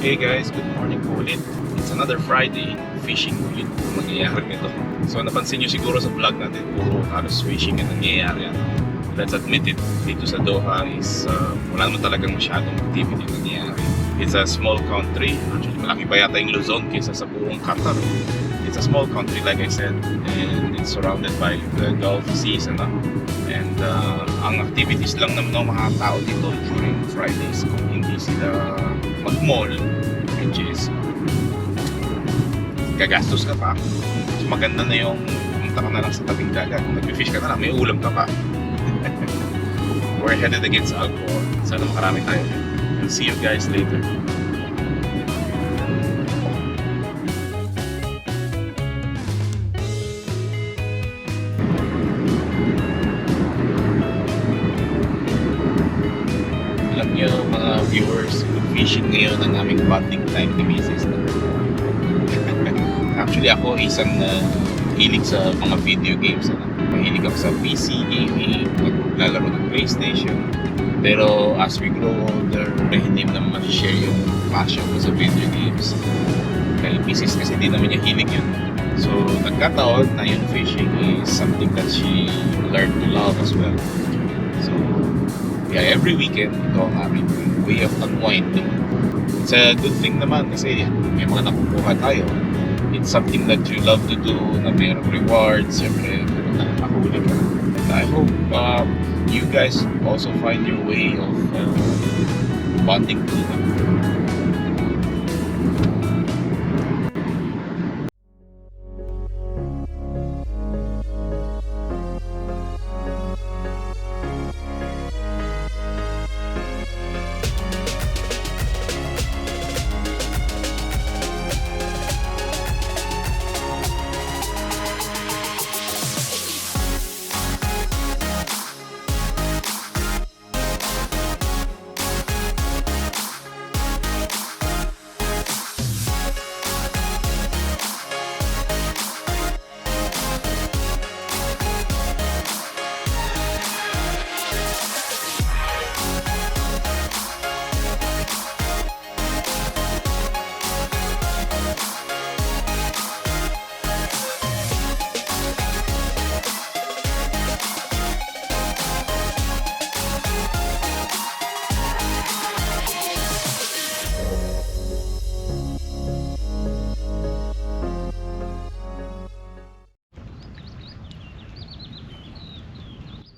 Hey guys, good morning po ulit. It's another Friday, fishing ulit ang mangyayari nito. So napansin nyo siguro sa vlog natin, puro halos fishing ang nangyayari. Let's admit it, dito sa Doha is wala naman talagang masyadong activity ang nangyayari. It's a small country, actually malaki pa yata yung Luzon kaysa sa buong Qatar. It's a small country like I said, and it's surrounded by the Gulf Seas and ang activities lang naman ng mga tao dito during Fridays kung hindi sila mag-mall, which is gagastos ka pa. So maganda na yung pumunta ka na lang sa tabing dagat, nag-fish ka na lang, may ulam ka pa. We're headed against alcohol. Sana makarami tayo. I'll see you guys later. Alam nyo mga viewers, fishing ngayon ang aming bonding time ni Mrs. Actually ako isang hilig sa mga video games. Mahilig ako sa PC gaming, naglalaro ng PlayStation. Pero as we grow older, hindi mo naman share yung passion ko sa video games. Kaya Mrs. kasi hindi naman niya hilig yun. So nagkataon na yung fishing is something that she learned to love as well. So yeah, every weekend ito ang aming way of unwinding. It's a good thing naman kasi may mga nakukuha tayo. It's something that you love to do, na mayroong rewards, siyempre nakakahuli ka. And I hope you guys also find your way of bonding to them.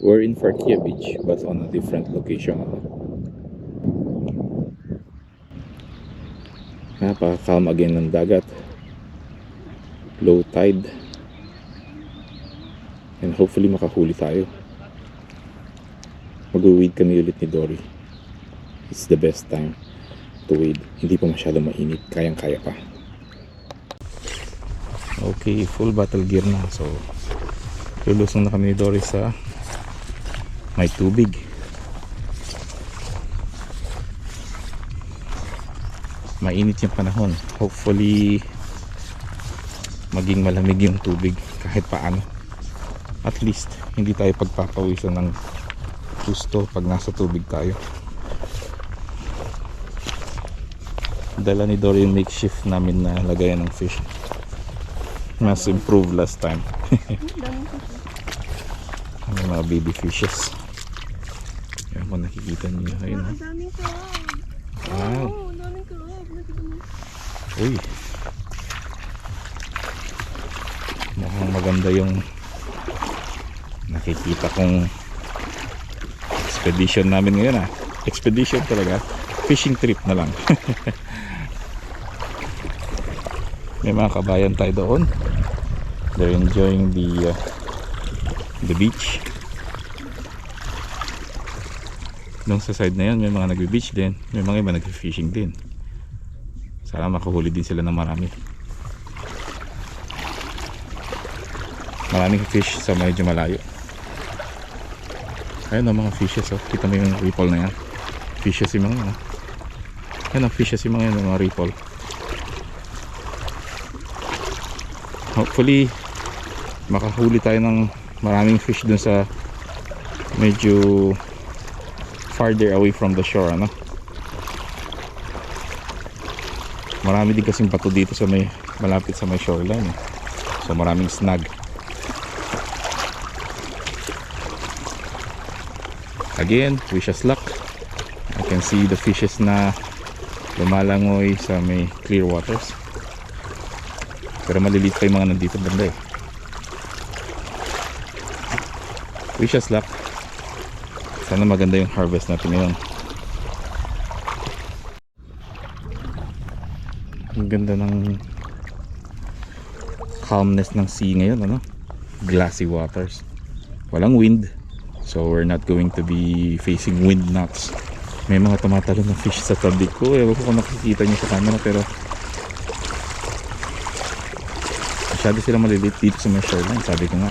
We're in Farkia Beach but on a different location. Napaka-calm again ng dagat. Low tide. And hopefully makahuli tayo. Mag-wade kami ulit ni Dory. It's the best time to wade. Hindi pa masyadong mainit. Kayang-kaya pa. Okay, full battle gear na. So, lulusong na kami ni Dory sa may tubig. Mainit yung panahon. Hopefully maging malamig yung tubig kahit paano. At least hindi tayo pagpapawisan ng gusto pag nasa tubig tayo. Dala ni Dory yung makeshift namin na lagayan ng fish. Mas improved last time. May mga baby fishes. Yan kung nakikita niyo. Ayun, ang daming crab. wow. Oo, ang daming crab. Uy, mukhang maganda yung nakikita kong expedition namin ngayon. Expedition talaga, fishing trip na lang. May mga kabayan tayo doon. They're enjoying the beach. Nung sa side na yan may mga nagbe-beach din, may mga iba nagbe-fishing din. Sana makahuli din sila ng marami. Maraming fish sa medyo malayo. Ayun ang mga fishes, oh. Kita mo yung ripple na yan. Fishes yung mga yan ang fishes yung mga ripple. Hopefully makahuli tayo ng maraming fish dun sa medyo farther away from the shore, ano. Marami din kasing bato dito sa may malapit sa may shoreline eh. So maraming snag. Again, wish us luck. I can see the fishes na lumalangoy sa may clear waters. Pero maliliit pa yung mga nandito banda eh. Wish us luck. Sana maganda yung harvest natin ngayon. Ang ganda ng calmness ng sea ngayon, ano? Glassy waters. Walang wind. So we're not going to be facing wind knots. May mga tumatalo na fish sa tabi ko. Ewan ko kung nakikita nyo sa camera, pero masyado sila maliliit dito sa may shoreline. Sabi ko nga,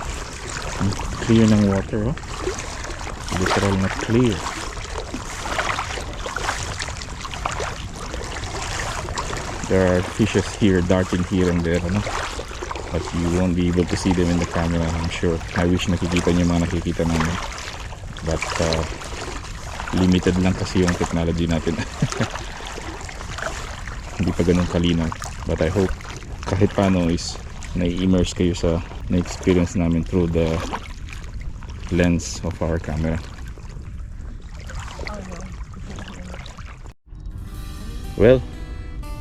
ang clear ng water, oh. Literal na clear. There are fishes here darting here and there, ano? But you won't be able to see them in the camera, I'm sure. I wish nakikita nyo yung mga nakikita namin. But limited lang kasi yung technology natin. Hindi pa ganun kalinaw. But I hope kahit paano is na-immerse kayo sa na-experience namin through the lens of our camera. Well,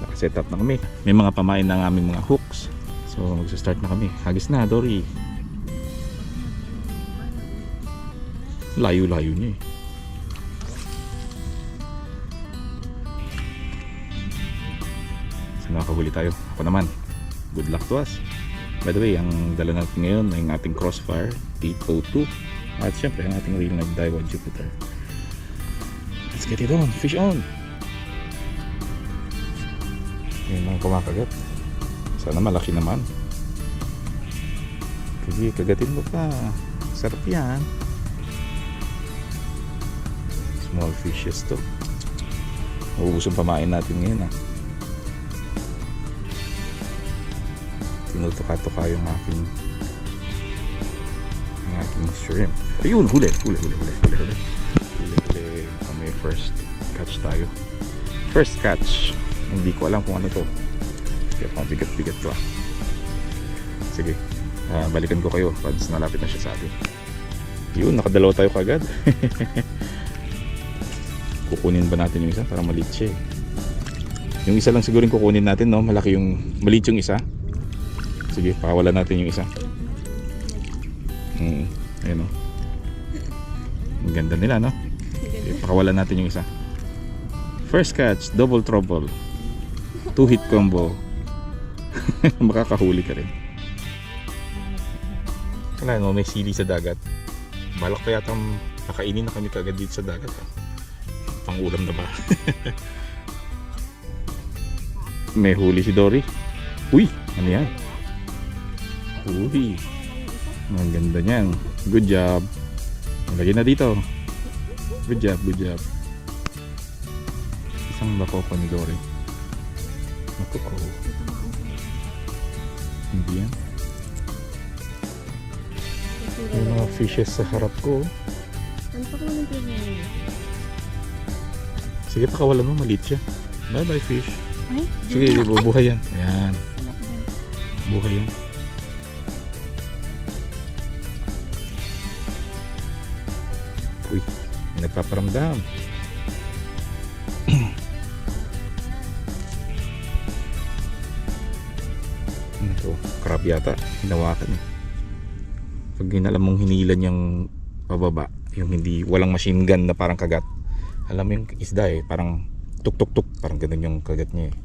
nakaset up na kami. May mga pamain na ng aming mga hooks. So magsa-start na kami. Hagis na, Dory. Layo-layo niya eh. So nakakahuli tayo. Ako naman, good luck to us. By the way, ang dala natin ngayon ay ang ating Crossfire 802. At syempre, ang ating reel na Daiwa Jupiter. Let's get it on. Fish on! Yun ang kumakagat. Sana malaki naman. Sige, kagatin mo pa. Sarap yan. Small fishes to. Maubusong pamain natin ngayon, ah. Tinutuka-tuka yung aking shrimp. Ayun, huli. May first catch tayo. First catch. Hindi ko alam kung ano to. Bigat to, ah. Sige, balikan ko kayo once nalapit na siya sa atin. Yun, nakadalawa tayo kagad. Kukunin ba natin yung isa para maliit siya eh. Yung isa lang siguro yung kukunin natin, no? Malaki yung, maliit yung isa. Sige, pakawalan natin yung isa. Ayun, no? Ang ganda nila, no? Okay, pakawalan natin yung isa. First catch, double trouble. 2-hit combo. Makakahuli ka rin. Kala no, may sili sa dagat. Balak pa yata nakainin na kami kagad dito sa dagat, ah. Pang-ulam na ba? May huli si Dory. Uy, ano yan? Uy, ang ganda niyan. Good job. Lagyan na dito. Good job. Isang bakoko ni Dory. Bakoko. Hindi yan. May mga fishes sa harap ko. Ano pa kung nang Sige, pakawalan mo, maliit siya. Bye fish. Ay, sige, bubuhay yan. Ayan. Buhay yan. Uy, may nagpaparamdam. Ano to? Crab yata. Hinawakan eh. Pag alam mong hinilan yung pababa, yung hindi, walang machine gun na parang kagat. Alam mo yung isda eh, parang tuk-tuk-tuk, parang ganun yung kagat niya eh.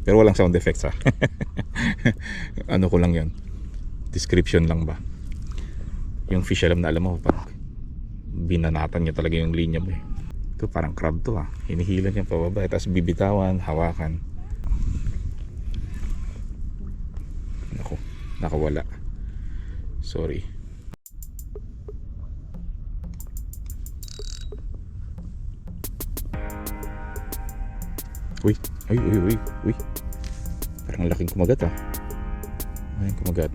Pero walang sound effects, ha. Ano ko lang yun, description lang ba. Yung fish, alam mo, parang binanatan niya talaga yung linya mo eh. Ito parang crab to, ha. Hinihilan niya pababa, tapos bibitawan, hawakan. Naku, nakawala. Sorry. Uy. Parang laking kumagat, ah. Ayun, kumagat.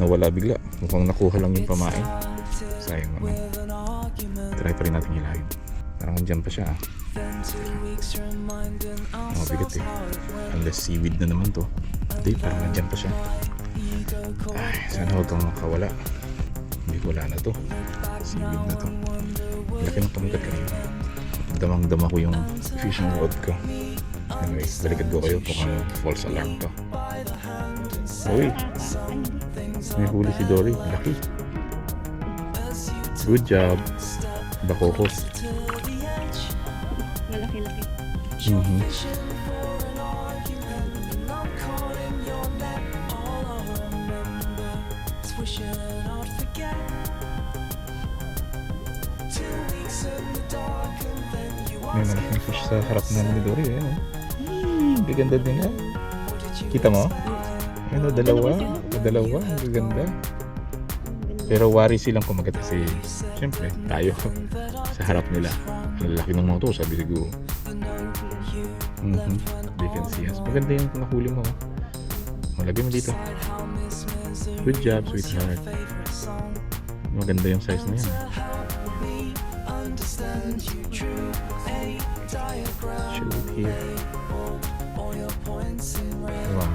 Nawala bigla. Mukhang nakuha lang yung pamain. Sayang naman. Try pa rin natin hilahin. Parang dyan pa siya. Bigat eh. Unless seaweed na naman to. Hindi, parang nandyan pa siya. Ay, sana huwag kang makawala. Hindi, wala na to. Seaweed na to. Laki ng pangkat kanina. Damang-dama ko yung fishing rod ko. Anyway, balikan ko kayo kung false alarm to. Uy, may huli si Dory. Laki. Good job. Bakoko. Malaki-laki. May malaking fish sa harap namin ni Dory. Ayan, oh. Gaganda din yan. Kita mo? Ano, dalawa. Ang gaganda. Pero worry silang kumagat kasi siyempre tayo sa harap nila. Ang laki ng mga to, sabi siguro. They can see us. Maganda yung nahuli mo. Malagay mo dito. Good job, sweetheart. Maganda yung size na yan. Show it here. Wow.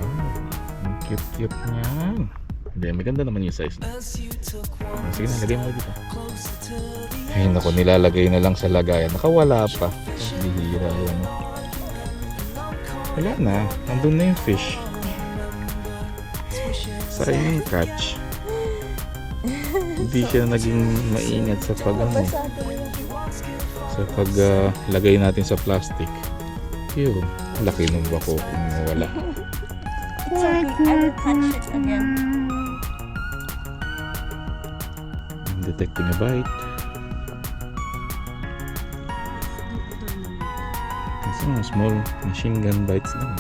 Ang cute-cute niyan. Hindi, maganda naman yung size na. Sige na, lagay mo dito. Ay naku, nilalagay na lang sa lagayan. Nakawala pa. Bihira yan. Wala na. Nandun na yung fish. Sayang yung catch. Hindi siya naging maingat sa sa paglagay natin sa plastic. Yun. Laki nung bako kung wala. It's okay. I will touch it again. I'm detecting a bite. Kasi mga small machine gun bites lang.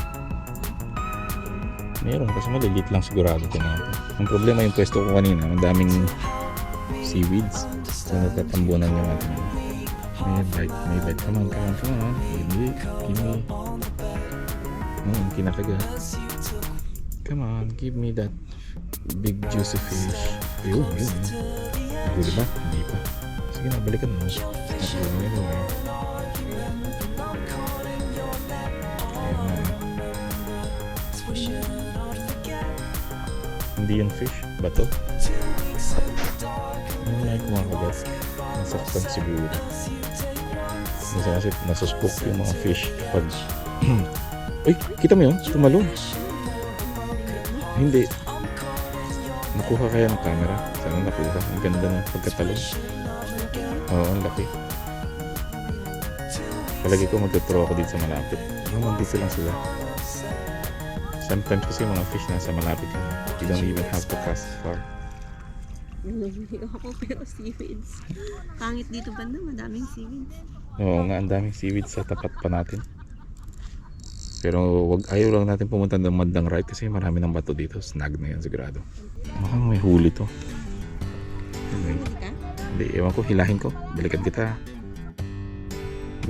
Meron kasi maliliit lang sigurado ito natin. Ang problema yung pwesto ko kanina, ang daming seaweeds. So natatambunan yung ating may bite. Come on. Give me. Kinakagat. Come on, give me that big juicy fish. Ayun. Huli ba? Hindi pa. Sige na, balikan mo. Hindi yung fish. Bato. May kumakagat. Nasaktan siguro. Kasi nasuspok yung mga fish pag uy, kita mo yun? Tumalon. Hindi. Nakuha kaya ng camera? Sana nakuha. Ang ganda ng pagkatalon. Oo, ang laki. Palagi ko magtuturo ako dito sa malapit. Nandito lang sila. Sometimes kasi mga fish nasa malapit ka. You don't even have to cast far. Nalulunod ako pero seaweeds. Pangit dito banda, madaming seaweeds. Oo nga, ang daming seaweed sa tapat pa natin. Pero ayaw lang natin pumunta ng bandang right kasi marami ng bato dito. Snag na yan sigurado. Mukhang may huli to. Anyway. Hindi, ewan ko, hilahin ko. Balikan kita.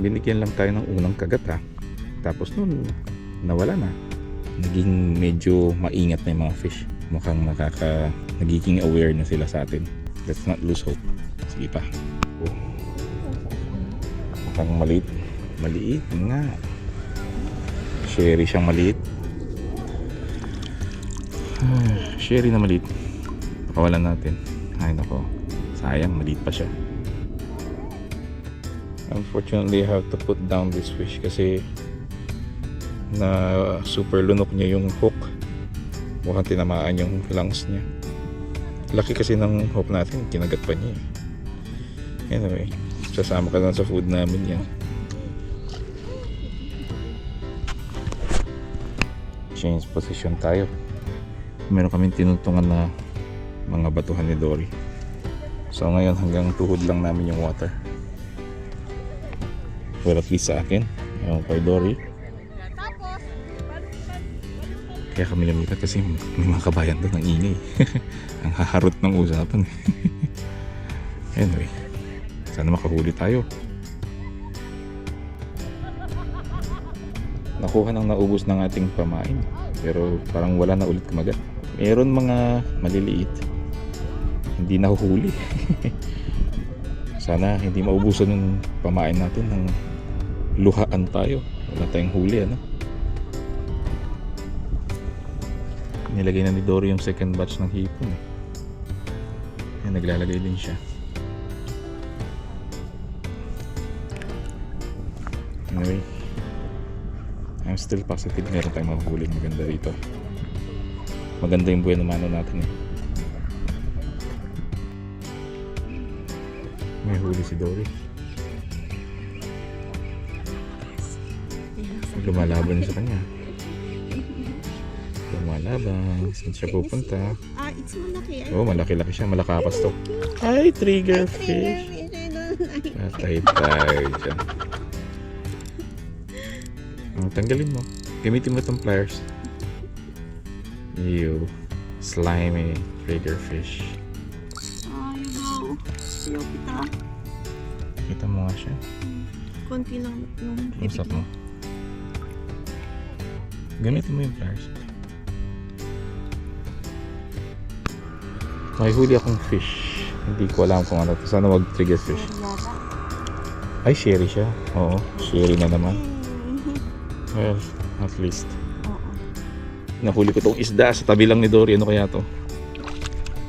Binigyan lang tayo ng unang kagat ha. Tapos nun, nawala na. Naging medyo maingat na yung mga fish. Mukhang nagiging aware na sila sa atin. Let's not lose hope. Sige pa. Oh. Mukhang maliit. Maliit nga. Sherry siyang maliit. Sherry na maliit. Pakawalan natin. Ay nako. Sayang, maliit pa siya. Unfortunately, I have to put down this fish kasi na super lunok niya yung hook. Mukhang tinamaan yung lungs niya. Laki kasi ng hook natin. Kinagat pa niya. Anyway, sasama ka lang sa food namin yan. Change position tayo. Meron kaming tinutungan na mga batuhan ni Dory. So ngayon hanggang tuhod lang namin yung water. Well, at least sa akin. Yung kay Dory. Kaya kami lumipat kasi may mga kabayan doon ang ingay. Ang haharot ng usapan. Anyway, sana makahuli tayo. Nakuha nang naubos ng ating pamain pero parang wala na ulit kumagat. Meron mga maliliit hindi nahuhuli. Sana hindi maubusan yung pamain natin ng luhaan tayo. Wala tayong huli, ano? Nilagay na ni Dory yung second batch ng hipon eh. Ayan, naglalagay din siya. Anyway, I'm still positive meron tayong mahuhuling maganda rito. Maganda yung buhay ng mano natin eh. May huli si Dory. Lumalaban sa kanya. Lumalaban. Saan siya pupunta? Ah, it's malaki. Oh, malaki-laki siya. Malakapas to. Ay, trigger fish. Patay tayo dyan. Tanggalin mo. Gamitin mo itong pliers. Ew. Slimy trigger fish. Ay, wow. Ayaw kita. Kita mo nga siya. Konti lang yung Usap mo. Gamitin mo yung pliers. May huli akong fish. Hindi ko alam kung ano to. Sana wag trigger fish. Ay, sherry siya. Oo, sherry na naman. Well, at least. Nahuli ko tong isda sa tabi lang ni Dory. Ano kaya to?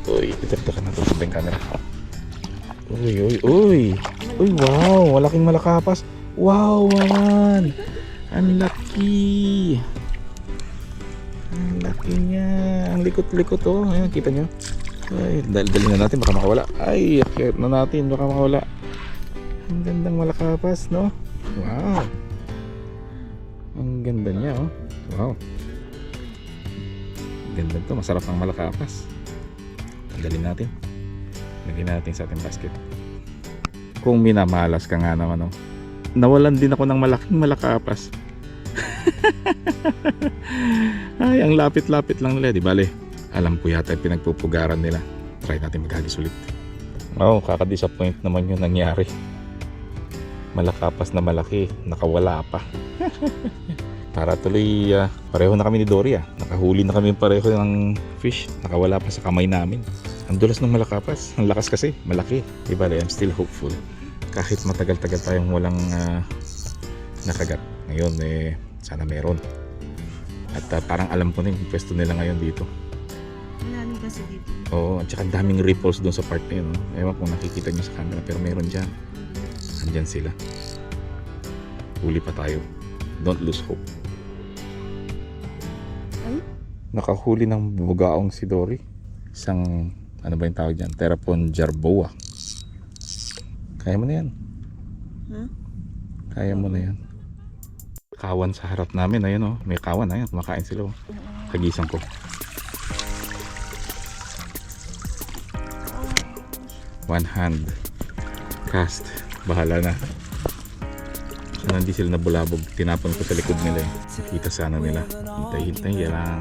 Uy, itakta ka na to sa camera. Uy, uy, uy. Uy, wow. Malaking malakapas. Wow, wawan. Ang laki. Ang laki niya. Ang likot-likot oh. Ayan, kita nyo. Ay, dali na natin. Baka makawala. Ay, akit na natin. Baka makawala. Ang gandang malakapas, no? Wow. Ang ganda niya, oh. Wow. Ganda to. Masarap ang malakapas. Tanggalin natin. Lagyan natin sa ating basket. Kung minamalas ka nga naman, oh. Nawalan din ako ng malaking malakapas. Ay, ang lapit-lapit lang nila. Di bale, alam ko yata yung pinagpupugaran nila. Try natin maghagis ulit. Oh, kaka-disappoint naman yung nangyari. Malakapas na malaki. Nakawala pa. Para tuloy, pareho na kami ni Dory. Nakahuli na kami pareho ng fish. Nakawala pa sa kamay namin. Ang dulas ng malakapas. Ang lakas kasi. Malaki. Di bale, I'm still hopeful. Kahit matagal-tagal tayong walang nakagat. Ngayon, sana meron. At parang alam ko na yung pwesto nila ngayon dito. Maraming kasi dito. Oo, at saka daming ripples doon sa part na yun. No? Ewan kung nakikita nyo sa camera, pero meron dyan. Andyan sila. Huli pa tayo. Don't lose hope. Ay? Nakahuli ng bugaong si Dory. Isang, ano ba yung tawag dyan? Terapon jarboa. Kaya mo na yan. Huh? Kaya mo na yan. Kawan sa harap namin. Ayun oh. May kawan. Ayun. Kumakain sila oh. Kagisang ko. One hand. Cast. Bahala na. Sana hindi sila nabulabog. Tinapon ko sa likod nila eh. Nakita sana nila. Hintay-hintay lang.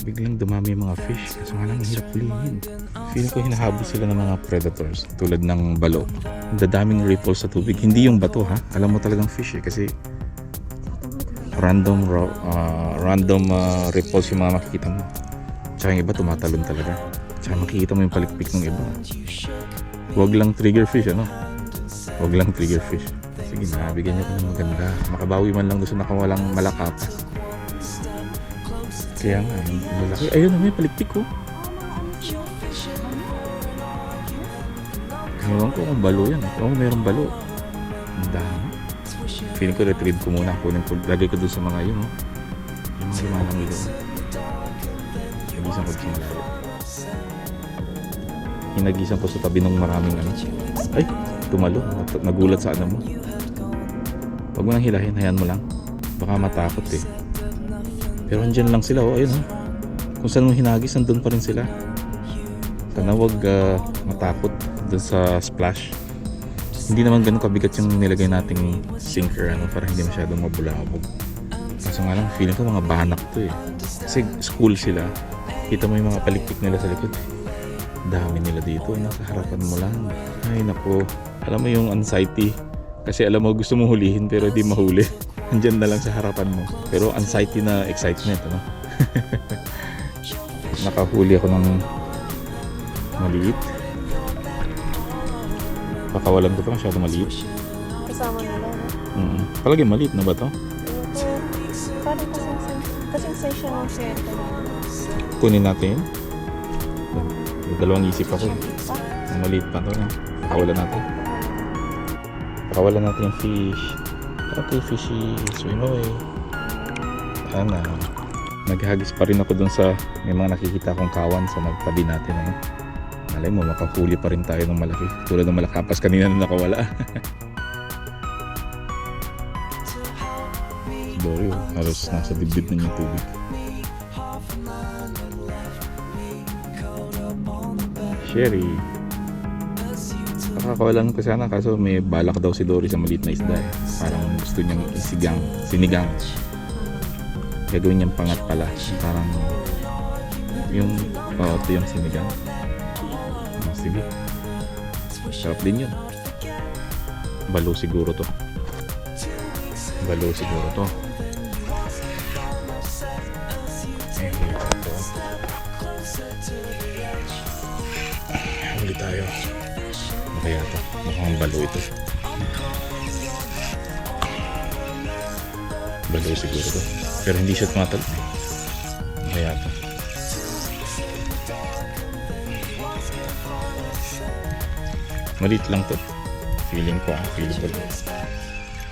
Biglang dumami yung mga fish. Kaso nga lang hirap hulihin. Feeling ko hinahabol sila ng mga predators. Tulad ng balo. Ang dadaming ripples sa tubig. Hindi yung bato ha. Alam mo talagang fish eh. Kasi random ripples yung mga makikita mo. Tsaka yung iba tumatalon talaga. Tsaka makikita mo yung palikpik ng iba. Huwag lang trigger fish ano. Huwag lang trigger fish. Sige na, bigyan niyo ko ng maganda. Makabawi man lang doon sa nakawalang malakapas. Kaya nga, malaki. Ayun na may palikpik ko. Ewan ko kung balo yan. Oo, mayroong balo. Ang dami. Feeling ko retrieve ko muna. Kunin ko, lagay ko doon sa mga yun. Oh. Yung mga limanang ilo. Hinagisan ko sa malayo. Hinagisan ko sa tabi ng maraming ano. Ay, tumalo. Nagulat sa ano mo. Huwag mo nang hilahin. Hayaan mo lang. Baka matakot eh. Pero andyan lang sila. Oh, ayun oh. Kung saan mo hinagis, nandun pa rin sila. Sana huwag matakot dun sa splash. Hindi naman ganun kabigat yung nilagay nating sinker ano, para hindi masyadong mabulabog. Kaso nga lang, feeling ko mga banak to eh. Kasi school sila. Kita mo yung mga palikpik nila sa likod. Dami nila dito. Nasa harapan mo lang. Ay nako. Alam mo yung anxiety. Kasi alam mo gusto mong hulihin pero di mahuli. Andyan na lang sa harapan mo. Pero anxiety na excitement ano. Nakahuli ako ng maliit. Pakawalan ko to, masyado maliit. Kasama nila, no? Palagi maliit na ba to? Parang kasing siya ng share ko. Kunin natin. Dalawang isip ako. Maliit pa to. Pakawalan natin. Pakawalan natin yung fish. Okay, fishy. Swim away. Sana. Naghagis pa rin ako dun sa may mga nakikita kong kawan sa magtabi natin. Ano? Malay mo, makahuli pa rin tayo ng malaki. Tulad ng malakapas kanina na nakawala. Si Dory, halos nasa dibdib na yung tubig. Sherry. Nakakawalan ko sana kaso may balak daw si Dory sa maliit na isda eh. Parang gusto niyang sinigang. Gagawin niyang pangat pala. Parang yung ito yung sinigang. Sige. Sarap din yun. Balo siguro to. Huli tayo. Ano kaya to? Mukhang balo ito. Balo siguro to. Pero hindi siya tumatalon eh. Ano kaya to? Maliit lang to. Feeling ko.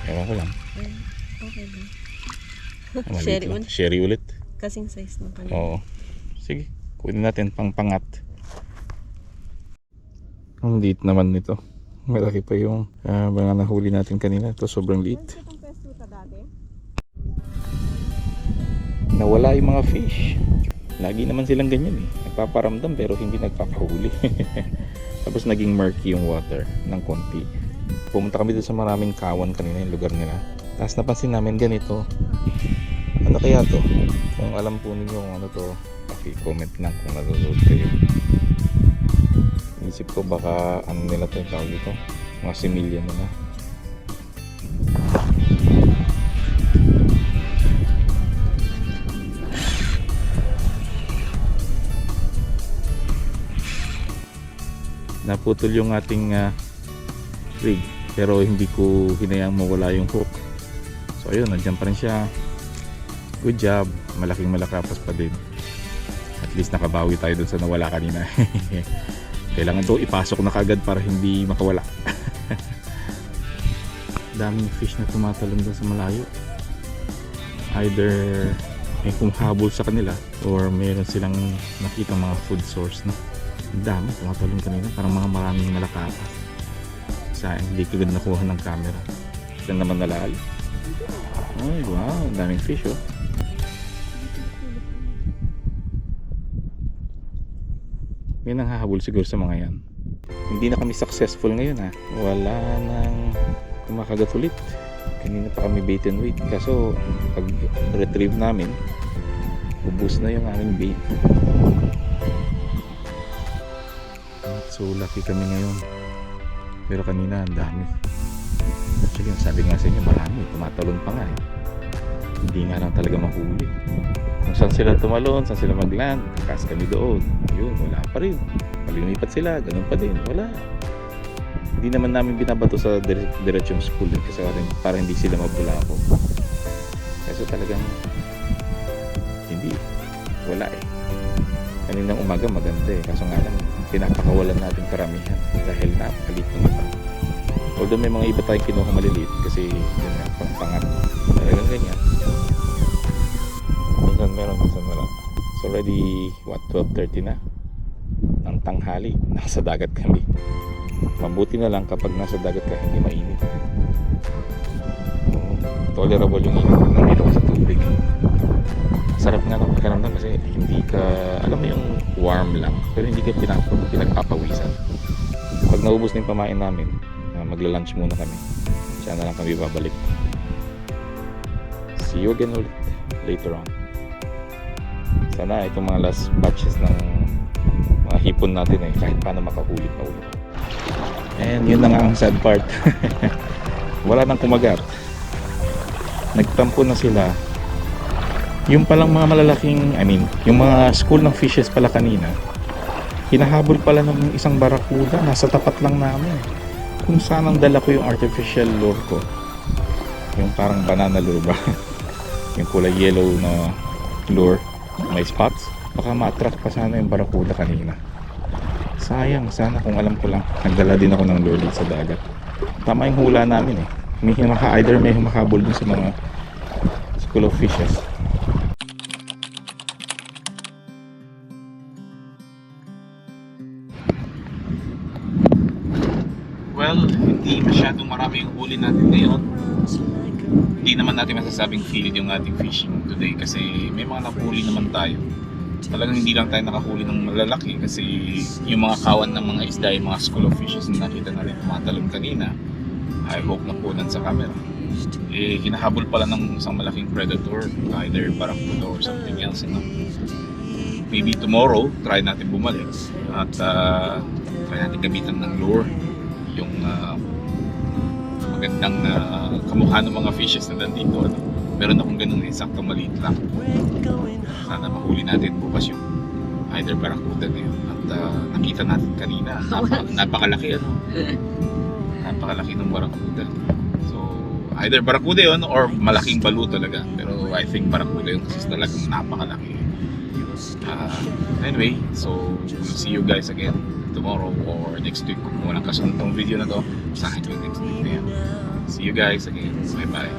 Ewan ko lang. Okay ba? Sherry ulit. Sherry ulit. Kasing size ng kanina. Oo. Sige. Kunin natin pang pangat. Ang liit naman nito. Malaki pa yung mga nahuli natin kanina. Ito sobrang liit. Nawala yung mga fish. Lagi naman silang ganyan eh. Nagpaparamdam pero hindi nagpapahuli. Tapos naging murky yung water ng konti. Pumunta kami doon sa maraming kawan kanina yung lugar nila. Tapos napansin namin ganito. Ano kaya to? Kung alam po ninyo kung ano to, paki-comment lang kung nanonood kayo. Isip ko baka ano nila to yung tawag dito. Mga similya nila. Naputol yung ating rig pero hindi ko hinayang mawala yung hook. So ayun, nandiyan pa rin siya. Good job, malaking malakapas pa din. At least nakabawi tayo dun sa nawala kanina. Kailangan to ipasok na kagad para hindi makawala. Daming fish na tumatalon dun sa malayo. Either may kumahabol sa kanila or meron silang nakitang mga food source na. Ang dami tumatalon kanina, parang mga maraming malakapas. Sayang, hindi ko ganda nakuha ng camera. Saan naman nalali? Ay wow, ang daming fish oh. May nanghahabol siguro sa mga yan. Hindi na kami successful ngayon ha. Wala nang kumakagat ulit. Kanina pa kami bait and wait. Kaso pag retrieve namin, ubus na yung aming bait. So lucky kami ngayon. Pero kanina ang dami. Sige, sabi nga sa inyo marami. Tumatalon pa nga eh. Hindi nga lang talaga mahuli. Kung saan sila tumalon, saan sila magland, kakas kami doon. Yun, wala pa rin. Palumipat sila, ganun pa din. Wala. Hindi naman namin binabato sa diretsong school eh, kasi para hindi sila mabulako. Kasi talagang hindi. Wala eh. Kaninang umaga maganda eh. Kaso nga lang, pinapakawalan natin karamihan dahil napakalit ng iba. Although may mga iba tayong kinuha maliliit kasi yun nga, pangpangat. Talagang ganyan. Minsan meron, minsan wala. It's already, 12:30 na ng tanghali. Nasa dagat kami. Mabuti na lang kapag nasa dagat ka, hindi mainit. Tolerable yung init na nandito ka sa tubig. Sarap nga ng pakiramdam kasi hindi ka, alam mo yung warm lang, pero hindi ka pinagpapawisan. Pag naubos na yung pamain namin, magla-lunch muna kami. Siya na lang kami babalik. See you again ulit later on. Sana itong mga last batches ng mga hipon natin eh, kahit paano makahuli pa ulit. And yun na nga ang sad part. Wala nang kumagat. Nagtampo na sila. Yung palang mga malalaking, yung mga school ng fishes pala kanina, hinahabol pala ng isang barakuda, nasa tapat lang namin. kung saan ang dala ko yung artificial lure ko, yung parang banana lure ba, yung kulay yellow na lure, may spots, baka ma-attract pa sana yung barakuda kanina. Sayang, sana kung alam ko lang. Nagdala din ako ng lure dito sa dagat. Tama yung hula namin eh. Either may humahabol dun sa mga school of fishes. Well, hindi masyadong marami yung huli natin ngayon. Hindi naman natin masasabing field yung ating fishing today kasi may mga nakahuli naman tayo. Talagang hindi lang tayo nakahuli ng malalaki kasi yung mga kawan ng mga isda, yung mga school of fishes na nakita natin tumatalon kanina, I hope napunan sa camera. Eh, hinahabol pala ng isang malaking predator, either barracuda or something else. No? Maybe tomorrow, try natin bumalik at try natin gamitan ng lure. Yung magandang kamukha ng mga fishes na nandito. Ano? Meron akong ganun eksakto maliit lang. Sana mahuli natin bukas yung either barracuda na yun. At nakita natin kanina, napakalaki ano. Napakalaki ng barracuda. So, either barracuda yun or malaking balo talaga. Pero I think barracuda yun kasi talagang napakalaki. Anyway, so we'll see you guys again tomorrow or next week. Kung walang kasunod tong video na to, sa akin yung next week na yan. See you guys again. Bye bye.